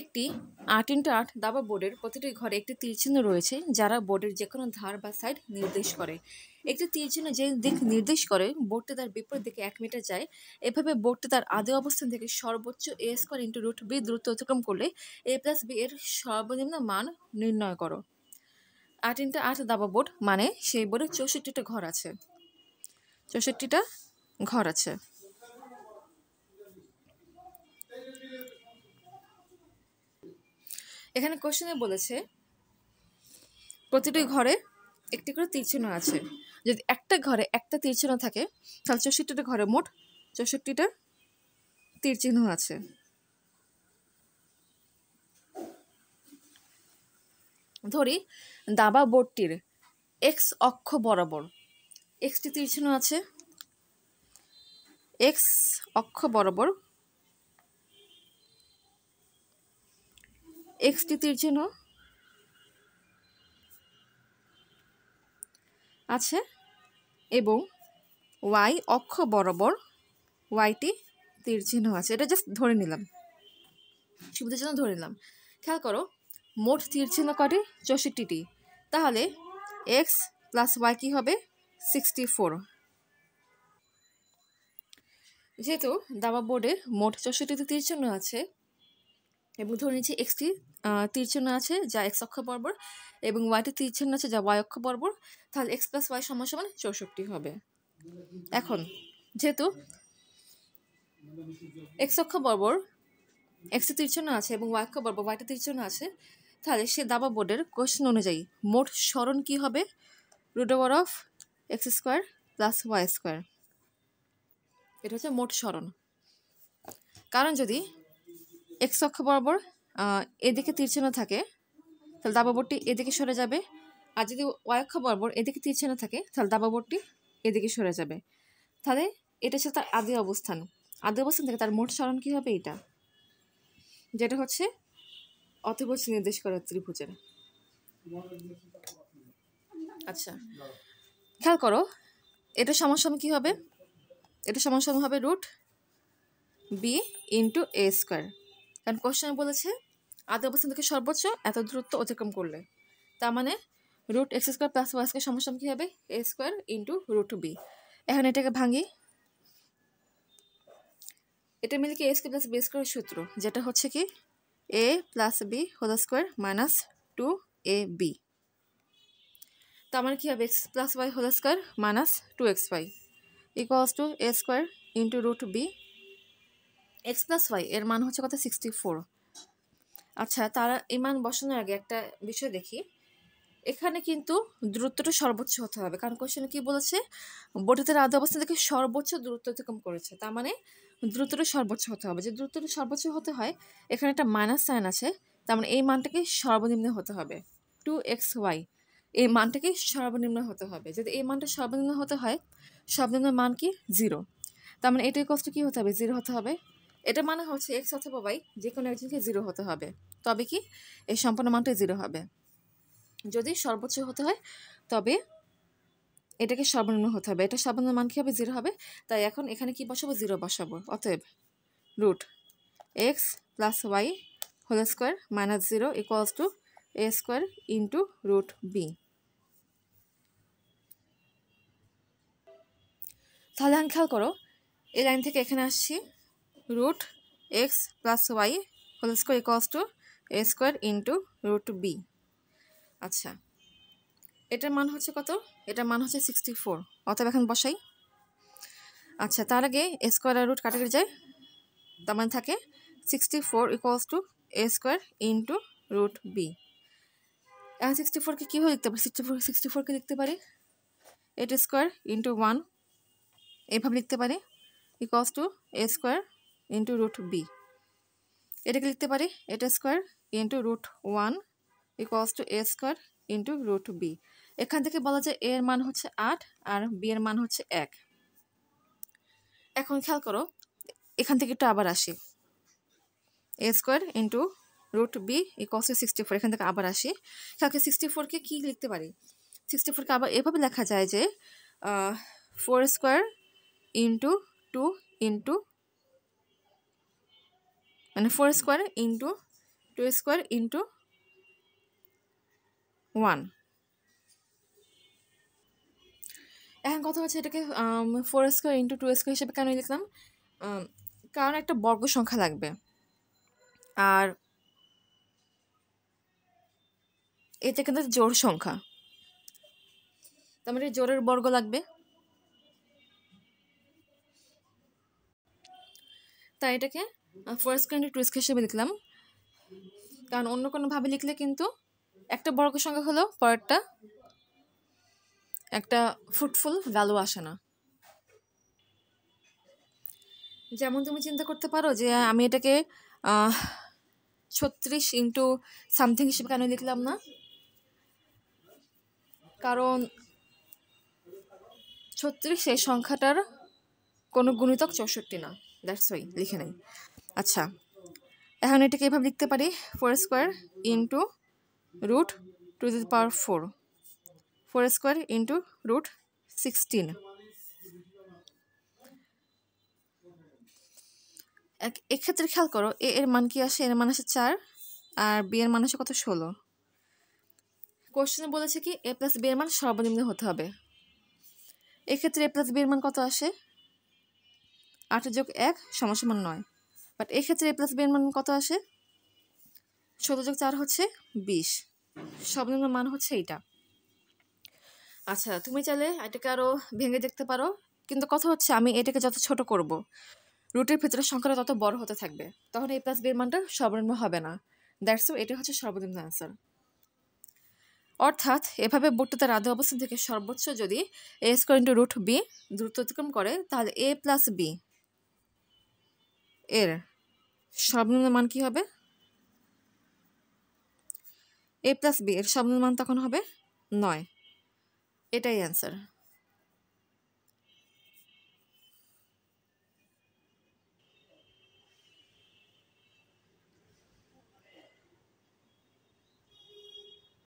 একটি 8x8 দাবা বোর্ডের প্রতিটি ঘরে একটি তীরচিহ্ন রয়েছে যারা বোর্ডের যে কোনো ধার বা সাইড নির্দেশ করে। একটি তীরচিহ্ন যে দিক নির্দেশ করে বোর্ডটি তার বিপরীত দিকে 1 মিটার যায়। এভাবে বোর্ডটি তার আদি অবস্থান থেকে সর্বোচ্চ a² × √b দূরত্ব অতিক্রম করলে a+b এর সর্বনিম্ন মান নির্ণয় করো। 8x8 দাবা বোর্ড মানে সেই বোর্ডে 64টা ঘর আছে। 64টা ঘর আছে। এখানে কোশ্চেনে বলেছে প্রতিটি ঘরে একটি করে তীরচিহ্ন আছে। যদি একটা ঘরে একটা তীরচিহ্ন থাকে তাহলে 64টা ঘরে মোট 64টা তীরচিহ্ন আছে। ধরি দাবা বোর্ডটির এক্স অক্ষ বরাবর এক্সটি তীরচিহ্ন আছে। এক্স অক্ষ বরাবর এক্সটি তীরচিহ্ন আছে এবং ওয়াই অক্ষ বরাবর ওয়াইটি তীরচিহ্ন আছে। এটা জাস্ট ধরে নিলাম, সুবিধার জন্য ধরে নিলাম। খেয়াল করো মোট তীরচিহ্ন কটি? 64টি। তাহলে এক্স প্লাস ওয়াই কী হবে? 64। যেহেতু দাবা বোর্ডে মোট 64টি তীরচিহ্ন আছে এবং ধরে নিচ্ছি এক্সটি তীরচিহ্ন আছে যা এক্স অক্ষ বরাবর এবং ওয়াইটি তীরচিহ্ন আছে যা ওয়াই অক্ষ বরাবর, তাহলে এক্স প্লাস ওয়াই সমান সমান 64 হবে। এখন যেহেতু এক্স অক্ষ বরাবর এক্সটি তীরচিহ্ন আছে এবং ওয়াই অক্ষ বরাবর ওয়াইটি তীরচিহ্ন আছে, তাহলে সে দাবা বোর্ডের কোশ্চেন অনুযায়ী মোট সরণ কি হবে? √(x² + y²। এটা হচ্ছে মোট সরণ। কারণ যদি এক্স অক্ষ বরাবর এদিকে তীরচিহ্ন থাকে তাহলে দাবা বোর্ডটি এদিকে সরে যাবে, আর যদি ওয়াই অক্ষ বরাবর এদিকে তীরচিহ্ন থাকে তাহলে দাবা বোর্ডটি এদিকে সরে যাবে। তাহলে এটা হচ্ছে তার আদি অবস্থান। আদি অবস্থান থেকে তার মোট সরণ কি হবে? এটা যেটা হচ্ছে অতিভুজ নির্দেশ করে ত্রিভুজের। আচ্ছা খেয়াল করো এটা সমান কি হবে? এটা সমান হবে √b × a²। কারণ কোশ্চেন বলেছে আদি অবস্থান থেকে সর্বোচ্চ এত দূরত্ব অতিক্রম করলে, তার মানে √(x² + y² সমান কি হবে? a² × √b। এখন এটাকে ভাঙি, এটা মিলে কি a² + b² সূত্র, যেটা হচ্ছে কি a + b² - 2ab। তার মানে কি হবে? x + y² - 2xy = a² × √b। x + y এর মান হচ্ছে কত? 64। আচ্ছা তারা এই মান বসানোর আগে একটা বিষয় দেখি, এখানে কিন্তু দূরত্বটা সর্বোচ্চ হতে হবে। কারণ কোশ্চেনে কি বলেছে? বোর্ডের আদি অবস্থান থেকে সর্বোচ্চ দূরত্ব অতিক্রম করেছে, তার মানে দূরত্বটা সর্বোচ্চ হতে হবে। যে দূরত্বটা সর্বোচ্চ হতে হয় এখানে একটা মাইনাস সাইন আছে, তার মানে এই মানটাকে সর্বনিম্ন হতে হবে। 2xy এই মানটাকে সর্বনিম্ন হতে হবে। যদি এই মানটা সর্বনিম্ন হতে হয়, সর্বনিম্ন মান কি? 0। তার মানে এটার কষ্ট কি হতে হবে? 0 হতে হবে। এটা মানে হচ্ছে এক্স অথবা ওয়াই যে কোনো একজনকে 0 হতে হবে, তবে কি এই সম্পূর্ণ মানটা 0 হবে। যদি সর্বোচ্চ হতে হয় তবে এটাকে সর্বনিম্ন হতে হবে। এটা সর্বনিম্ন মান কি হবে? 0 হবে। তাই এখন এখানে কি বসাবো? 0 বসাবো। অতএব √(x + y² - 0 = a² × √b। তাহলে এখন খেয়াল করো এই লাইন থেকে এখানে আসছি √(x + y² = a² × √b। আচ্ছা এটার মান হচ্ছে কত? এটার মান হচ্ছে 64। অতএব এখন বসাই। আচ্ছা তার আগে a² আর √ কাটাকাটি যায়, তার মানে থাকে 64 = a² × √b। এখন 64কে কীভাবে লিখতে পারি? 64কে লিখতে পারি 8² × 1 এইভাবে লিখতে পারি = a² × √b। এটাকে লিখতে পারি 8² × √1 = a² × √b। এখান থেকে বলা যায় a এর মান হচ্ছে 8 আর b এর মান হচ্ছে 1। এখন খেয়াল করো এখান থেকে একটু আবার আসি, a² × √b = 64। এখান থেকে আবার আসি, খেয়াল 64কে কি লিখতে পারি? 64কে আবার এভাবে লেখা যায় যে 4² × 2 × মানে 4² × 2 স্কোয়ার ইন্টু 1। এখন কথা হচ্ছে এটাকে 4 স্কোয়ার ইন্টু 2 স্কোয়ার হিসেবে কেন লিখলাম? কারণ একটা বর্গ সংখ্যা লাগবে, আর এটা কিন্তু জোড় সংখ্যা, তার মানে জোড়ের বর্গ লাগবে। তাই এটাকে 4 স্কোয়ার ইন্টু 2 স্কোয়ার হিসেবে লিখলাম, কারণ অন্য কোনোভাবে লিখলে কিন্তু একটা বর্গ সংখ্যা হলেও পরেরটা একটা ফ্রুটফুল ভ্যালু আসে না। যেমন তুমি চিন্তা করতে পারো যে আমি এটাকে 36 ইন্টু সামথিং হিসেবে কেন লিখলাম না? কারণ 36 এই সংখ্যাটার কোনো গুণিতক 64 না, দ্যাটস ওয়াই লিখে নেই। আচ্ছা, এখন এটাকে এভাবে লিখতে পারি 4 square into root 2 to the power 4, 4 square into root 16। এক্ষেত্রে খেয়াল করো এ এর মান কি আসে? এর মান আসে 4 আর বি এর মান আসে কত? 16। কোশ্চেনে বলেছে কি এ প্লাস বি এর মান সর্বনিম্ন হতে হবে। এক্ষেত্রে এ প্লাস বি এর মান কত আসে? 8 যোগ 1 সমান 9। বাট এক্ষেত্রে এ প্লাস বি এর মান কত আসে? 16 যোগ 4 হচ্ছে 20। সর্বনিম্ন মান হচ্ছে এইটা। আচ্ছা, তুমি চাইলে এটাকে আরও ভেঙে দেখতে পারো, কিন্তু কথা হচ্ছে আমি এটাকে যত ছোট করব, রুটের ভেতরে সংখ্যাটা তত বড় হতে থাকবে, তখন এ প্লাস বি এর মানটা সর্বনিম্ন হবে না। দ্যাটস এটা হচ্ছে সর্বনিম্ন অ্যান্সার। অর্থাৎ এভাবে বর্তুতার আধা অবস্থান থেকে সর্বোচ্চ যদি এ স্কোয়ার ইন্টু রুট বি দূরত্ব অতিক্রম করে, তাহলে এ প্লাস বি এর সর্বনিম্ন মান কি হবে? এ প্লাস বি এর সর্বনিম্ন মান তখন হবে 9। এটাই অ্যান্সার।